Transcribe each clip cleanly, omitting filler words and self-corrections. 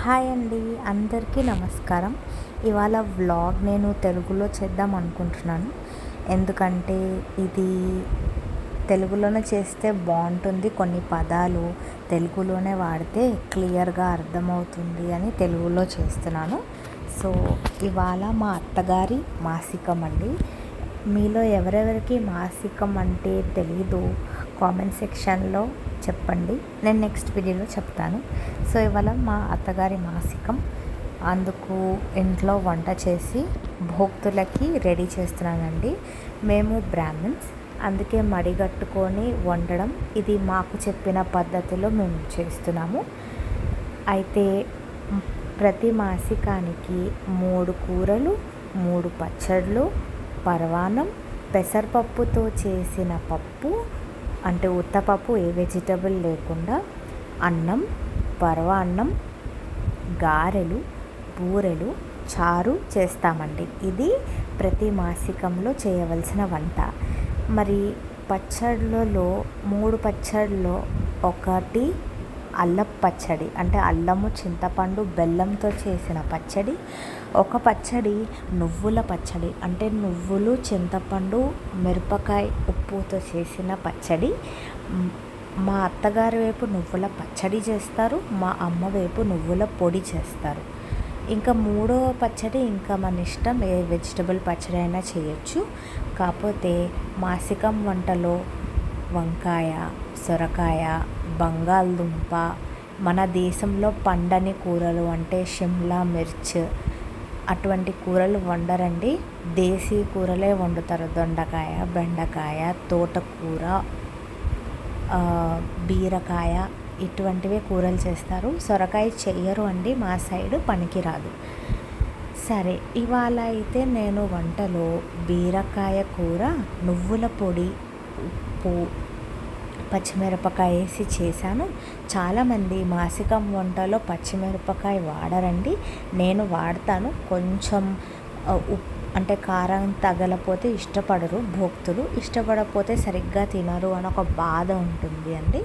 Hi అండి, అందరికీ నమస్కారం. ఇవాళ వ్లాగ్ నేను తెలుగులో చేద్దాం అనుకుంటున్నాను. ఎందుకంటే ఇది తెలుగులోనే చేస్తే బాగుంటుంది. కొన్ని పదాలు తెలుగులోనే వాడితే క్లియర్గా అర్థమవుతుంది అని తెలుగులో చేస్తున్నాను. సో ఇవాళ మా అత్తగారి మాసికం అండి. మీలో ఎవరెవరికి మాసికం అంటే తెలీదు కామెంట్ సెక్షన్లో చెప్పండి, నేను నెక్స్ట్ వీడియోలో చెప్తాను. సో ఇవాళ మా అత్తగారి మాసికం, అందుకు ఇంట్లో వంట చేసి భోక్తులకి రెడీ చేస్తున్నానండి. మేము బ్రాహ్మిన్స్, అందుకే మడిగట్టుకొని వండడం ఇది మాకు చెప్పిన పద్ధతిలో మేము చేస్తున్నాము. అయితే ప్రతి మాసికానికి 3 కూరలు, 3 పచ్చళ్ళు, పరవాన్నం, పెసరపప్పుతో చేసిన పప్పు అంటే ఉత్తపప్పు, ఏ వెజిటబుల్ లేకుండా, అన్నం, పరవాన్నం, గారెలు, బూరెలు, చారు చేస్తామండి. ఇది ప్రతి మాసికంలో చేయవలసిన వంట. మరి పచ్చళ్ళలో 3 పచ్చళ్ళలో ఒకటి అల్లపు పచ్చడి, అంటే అల్లము, చింతపండు, బెల్లంతో చేసిన పచ్చడి. ఒక పచ్చడి నువ్వుల పచ్చడి, అంటే నువ్వులు, చింతపండు, మిరపకాయ, ఉప్పుతో చేసిన పచ్చడి. మా అత్తగారి వైపు నువ్వుల పచ్చడి చేస్తారు, మా అమ్మ వైపు నువ్వుల పొడి చేస్తారు. ఇంకా 3వ పచ్చడి ఇంకా మన ఇష్టం, ఏ వెజిటబుల్ పచ్చడి అయినా చేయొచ్చు. కాకపోతే మాసికం వంటలో వంకాయ, సొరకాయ, బంగాళదుంప, మన దేశంలో పండని కూరలు అంటే షిమ్లా మిర్చ్, అటువంటి కూరలు వండరండి. దేశీ కూరలే వండుతారు. దొండకాయ, బెండకాయ, తోటకూర, బీరకాయ, ఇటువంటివే కూరలు చేస్తారు. సొరకాయ చెయ్యరు అండి, మా సైడు పనికిరాదు. సరే, ఇవాళ అయితే నేను వంటలో బీరకాయ కూర, నువ్వుల పొడి, ఉప్పు, పచ్చిమిరపకాయ వేసి చేశాను. చాలామంది మాసికం వంటలో పచ్చిమిరపకాయ వాడరండి, నేను వాడతాను. కొంచెం అంటే కారం తగలపోతే ఇష్టపడరు భోక్తులు, ఇష్టపడకపోతే సరిగ్గా తినరు అని ఒక బాధ ఉంటుంది అండి.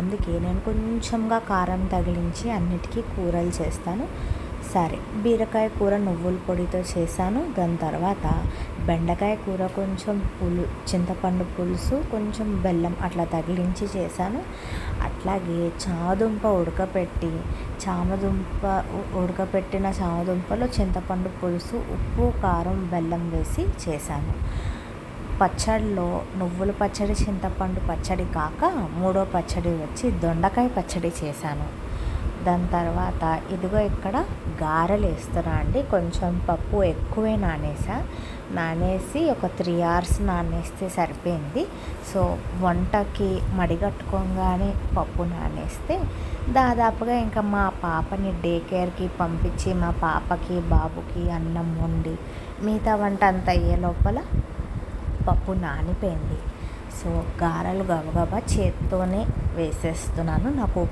అందుకే నేను కొంచెంగా కారం తగిలించి అన్నిటికీ కూరలు చేస్తాను. సరే, బీరకాయ కూర నువ్వుల పొడితో చేశాను. దాని తర్వాత బెండకాయ కూర కొంచెం చింతపండు పులుసు, కొంచెం బెల్లం అట్లా తగిలించి చేశాను. అట్లాగే చామదుంప ఉడకపెట్టిన చామదుంపలో చింతపండు పులుసు, ఉప్పు, కారం, బెల్లం వేసి చేశాను. పచ్చడిలో నువ్వుల పచ్చడి, చింతపండు పచ్చడి కాక 3వ పచ్చడి వచ్చి దొండకాయ పచ్చడి చేశాను. దాని తర్వాత ఇదిగో ఇక్కడ గారెలు వేస్తున్నా అండి. కొంచెం పప్పు ఎక్కువే నానేసి ఒక 3 hours నానేస్తే సరిపోయింది. సో వంటకి మడిగట్టుకోగానే పప్పు నానేస్తే దాదాపుగా ఇంకా మా పాపని డే కేర్కి పంపించి మా పాపకి బాబుకి అన్నం వండి మిగతా వంట అంతా అయ్యే లోపల పప్పు నానిపోయింది. సో గారెలు గబగబా చేత్తోనే వేసేస్తున్నాను. నాకు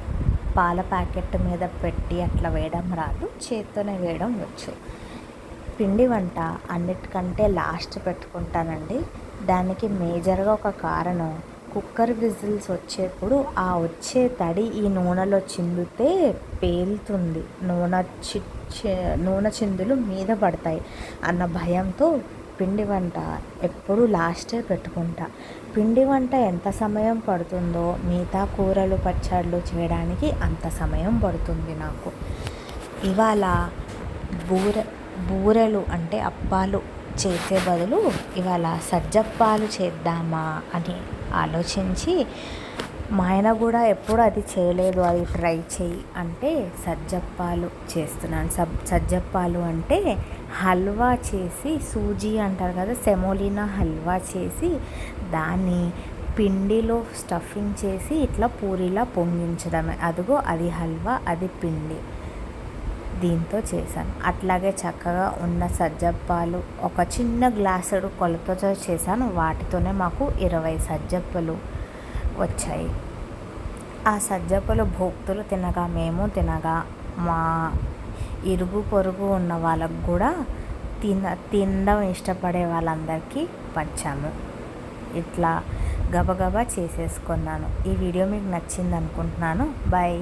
పాల ప్యాకెట్ మీద పెట్టి అట్లా వేయడం రాదు, చేత్తోనే వేయడం వచ్చు. పిండి వంట అన్నిటికంటే లాస్ట్ పెట్టుకుంటానండి. దానికి మేజర్గా ఒక కారణం, కుక్కర్ విజిల్స్ వచ్చేప్పుడు ఆ వచ్చే తడి ఈ నూనెలో చిందితే పేలుతుంది, నూనె చిందులు మీద పడతాయి అన్న భయంతో పిండి వంట ఎప్పుడూ లాస్టే పెట్టుకుంటా. పిండి వంట ఎంత సమయం పడుతుందో మిగతా కూరలు, పచ్చళ్ళు చేయడానికి అంత సమయం పడుతుంది నాకు. ఇవాళ బూరెలు అంటే అప్పాలు చేసే బదులు ఇవాళ సజ్జప్పాలు చేద్దామా అని ఆలోచించి, మా ఆయన కూడా ఎప్పుడు అది చేయలేదు, అది ట్రై చేయి అంటే సజ్జప్పాలు చేస్తున్నాను. సజ్జప్పాలు అంటే హల్వా చేసి, సూజీ అంటారు కదా, సెమోలినా హల్వా చేసి దాన్ని పిండిలో స్టఫింగ్ చేసి ఇట్లా పూరిలా పొంగించడమే. అదిగో అది హల్వా, అది పిండి, దీంతో చేశాను. అట్లాగే చక్కగా ఉన్న సజ్జప్పాలు ఒక చిన్న గ్లాసుడు కొలతతో చేశాను. వాటితోనే మాకు 20 సజ్జప్పలు వచ్చాయి. ఆ సజ్జప్పలు భోక్తులు తినగా, మేము తినగా, మా ఇరుగు పొరుగు ఉన్న వాళ్ళకు కూడా తినడం ఇష్టపడే వాళ్ళందరికీ పంచాము. ఇట్లా గబగబా చేసేసుకున్నాను. ఈ వీడియో మీకు నచ్చింది అనుకుంటున్నాను. బాయ్.